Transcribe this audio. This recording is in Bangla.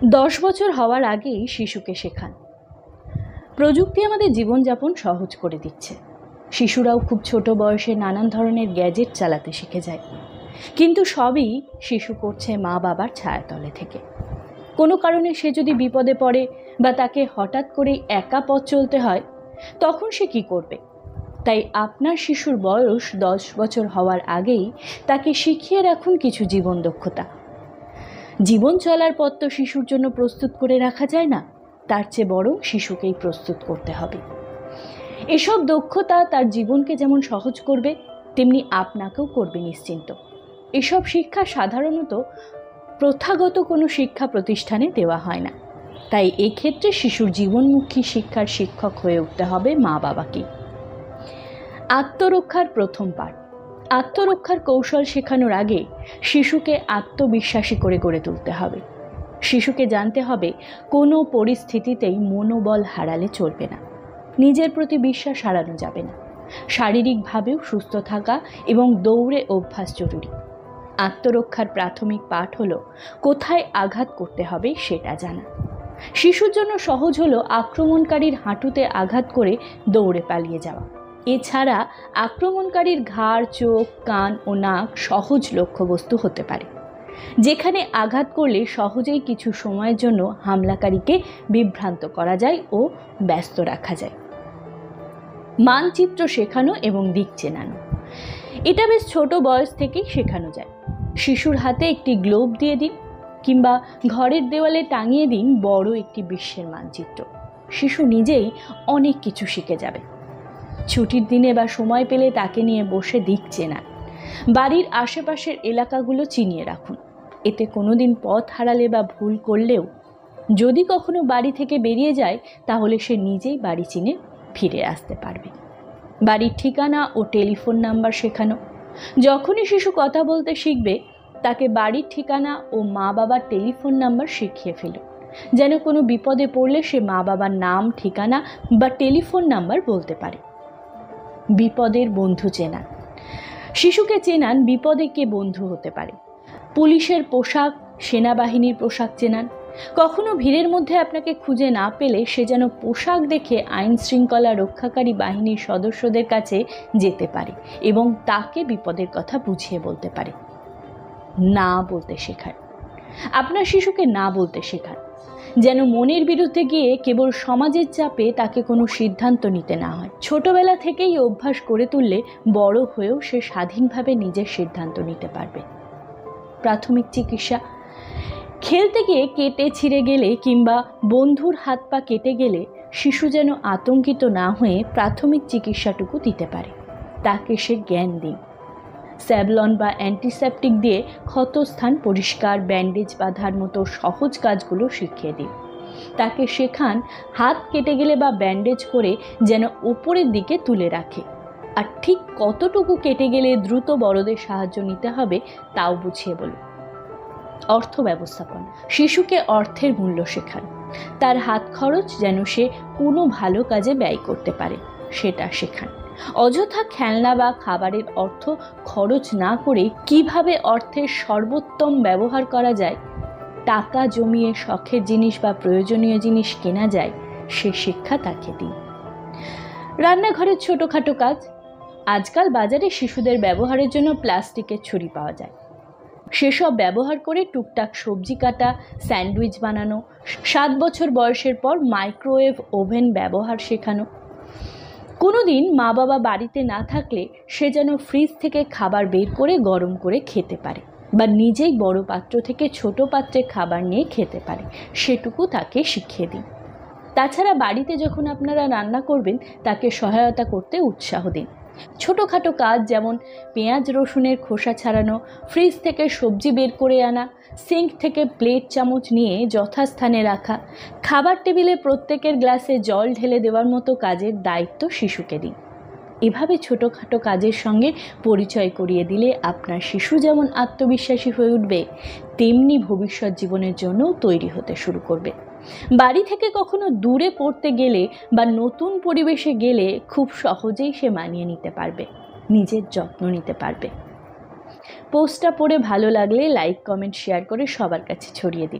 10 বছর হওয়ার আগেই শিশুকে শেখান। প্রযুক্তি আমাদের জীবনযাপন সহজ করে দিচ্ছে। শিশুরাও খুব ছোট বয়সে নানান ধরনের গ্যাজেট চালাতে শিখে যায়, কিন্তু সবই শিশু করছে মা বাবার ছায়াতলে থেকে। কোনো কারণে সে যদি বিপদে পড়ে বা তাকে হঠাৎ করেই একা পথ চলতে হয়, তখন সে কি করবে? তাই আপনার শিশুর বয়স 10 বছর হওয়ার আগেই তাকে শিখিয়ে রাখুন কিছু জীবন দক্ষতা। জীবন চলার পথ তো শিশুর জন্য প্রস্তুত করে রাখা যায় না, তার চেয়ে বরং শিশুকেই প্রস্তুত করতে হবে। এসব দক্ষতা তার জীবনকে যেমন সহজ করবে, তেমনি আপনাকেও করবে নিশ্চিন্ত। এসব শিক্ষা সাধারণত প্রথাগত কোনো শিক্ষা প্রতিষ্ঠানে দেওয়া হয় না, তাই এক্ষেত্রে শিশুর জীবনমুখী শিক্ষার শিক্ষক হয়ে উঠতে হবে মা বাবাকে। আত্মরক্ষার প্রথম পাঠ। আত্মরক্ষার কৌশল শেখানোর আগে শিশুকে আত্মবিশ্বাসী করে গড়ে তুলতে হবে। শিশুকে জানতে হবে কোনো পরিস্থিতিতেই মনোবল হারালে চলবে না, নিজের প্রতি বিশ্বাস হারানো যাবে না। শারীরিকভাবেও সুস্থ থাকা এবং দৌড়ে অভ্যাস জরুরি। আত্মরক্ষার প্রাথমিক পাঠ হলো কোথায় আঘাত করতে হবে সেটা জানা। শিশুর জন্য সহজ হলো আক্রমণকারীর হাঁটুতে আঘাত করে দৌড়ে পালিয়ে যাওয়া। এছাড়া আক্রমণকারীর ঘাড়, চোখ, কান ও নাক সহজ লক্ষ্যবস্তু হতে পারে, যেখানে আঘাত করলে সহজেই কিছু সময়ের জন্য হামলাকারীকে বিভ্রান্ত করা যায় ও ব্যস্ত রাখা যায়। মানচিত্র শেখানো এবং দিক চেনানো, এটা বেশ ছোট বয়স থেকেই শেখানো যায়। শিশুর হাতে একটি গ্লোব দিয়ে দিন কিংবা ঘরের দেওয়ালে টাঙিয়ে দিন বড় একটি বিশ্বের মানচিত্র। শিশু নিজেই অনেক কিছু শিখে যাবে। ছুটির দিনে বা সময় পেলে তাকে নিয়ে বসে দিক চেনান। বাড়ির আশেপাশের এলাকাগুলো চিনিয়ে রাখুন। এতে কোনোদিন পথ হারালে বা ভুল করলেও যদি কখনো বাড়ি থেকে বেরিয়ে যায়, তাহলে সে নিজেই বাড়ি চিনে ফিরে আসতে পারবে। বাড়ির ঠিকানা ও টেলিফোন নাম্বার শেখানো। যখনই শিশু কথা বলতে শিখবে, তাকে বাড়ির ঠিকানা ও মা বাবার টেলিফোন নাম্বার শিখিয়ে ফেলুন, যেন কোনো বিপদে পড়লে সে মা বাবার নাম, ঠিকানা বা টেলিফোন নাম্বার বলতে পারে। বিপদের বন্ধু চেনান। শিশুকে চেনান বিপদে কে বন্ধু হতে পারে। পুলিশের পোশাক, সেনাবাহিনীর পোশাক চেনান। কখনো ভিড়ের মধ্যে আপনাকে খুঁজে না পেলে সে যেন পোশাক দেখে আইন শৃঙ্খলা রক্ষাকারী বাহিনীর সদস্যদের কাছে যেতে পারে এবং তাকে বিপদের কথা বুঝিয়ে বলতে পারে। না বলতে শেখান। আপনার শিশুকে না বলতে শেখান, যেন মনের বিরুদ্ধে গিয়ে কেবল সমাজের চাপে তাকে কোনো সিদ্ধান্ত নিতে না হয়। ছোটবেলা থেকেই অভ্যাস করে তুললে বড় হয়েও সে স্বাধীনভাবে নিজের সিদ্ধান্ত নিতে পারবে। প্রাথমিক চিকিৎসা। খেলতে গিয়ে কেটে ছিঁড়ে গেলে কিংবা বন্ধুর হাত পা কেটে গেলে শিশু যেন আতঙ্কিত না হয়ে প্রাথমিক চিকিৎসাটুকু দিতে পারে। তাকে সে জ্ঞান দিন। স্যাভলন বা অ্যান্টিসেপটিক দিয়ে ক্ষতস্থান পরিষ্কার, ব্যান্ডেজ বাঁধার মতো সহজ কাজগুলো শিখিয়ে দিন। তাকে শেখান হাত কেটে গেলে বা ব্যান্ডেজ করে যেন ওপরের দিকে তুলে রাখে, আর ঠিক কতটুকু কেটে গেলে দ্রুত বড়দের সাহায্য নিতে হবে তাও বুঝিয়ে বলুন। অর্থ ব্যবস্থাপনা। শিশুকে অর্থের মূল্য শেখান। তার হাত খরচ যেন সে কোনো ভালো কাজে ব্যয় করতে পারে সেটা শেখান। অযথা খেলনা বা খাবারের অর্থ খরচ না করে কিভাবে অর্থের সর্বোত্তম ব্যবহার করা যায়, টাকা জমিয়ে শখের জিনিস বা প্রয়োজনীয় জিনিস কেনা যায়, সে শিক্ষা তাকে দিন। রান্নাঘরের ছোটোখাটো কাজ। আজকাল বাজারে শিশুদের ব্যবহারের জন্য প্লাস্টিকের ছুরি পাওয়া যায়। সেসব ব্যবহার করে টুকটাক সবজি কাটা, স্যান্ডউইচ বানানো। 7 বছর বয়সের পর মাইক্রোওয়েভ ওভেন ব্যবহার শেখানো। কোনো দিন মা বাবা বাড়িতে না থাকলে সে যেন ফ্রিজ থেকে খাবার বের করে গরম করে খেতে পারে বা নিজেই বড় পাত্র থেকে ছোট পাত্রে খাবার নিয়ে খেতে পারে, সেটুকু তাকে শিখিয়ে দিন। তাছাড়া বাড়িতে যখন আপনারা রান্না করবেন, তাকে সহায়তা করতে উৎসাহ দিন। ছোটোখাটো কাজ যেমন পেঁয়াজ রসুনের খোসা ছাড়ানো, ফ্রিজ থেকে সবজি বের করে আনা, সিঙ্ক থেকে প্লেট চামচ নিয়ে যথাস্থানে রাখা, খাবার টেবিলে প্রত্যেকের গ্লাসে জল ঢেলে দেওয়ার মতো কাজের দায়িত্ব শিশুকে দিন। এভাবে ছোটোখাটো কাজের সঙ্গে পরিচয় করিয়ে দিলে আপনার শিশু যেমন আত্মবিশ্বাসী হয়ে উঠবে, তেমনি ভবিষ্যৎ জীবনের জন্যও তৈরি হতে শুরু করবে। বাড়ি থেকে কখনো দূরে পড়তে গেলে বা নতুন পরিবেশে গেলে খুব সহজেই সে মানিয়ে নিতে পারবে, নিজের যত্ন নিতে পারবে। পোস্টটা পড়ে ভালো লাগলে লাইক, কমেন্ট, শেয়ার করে সবার কাছে ছড়িয়ে দিন।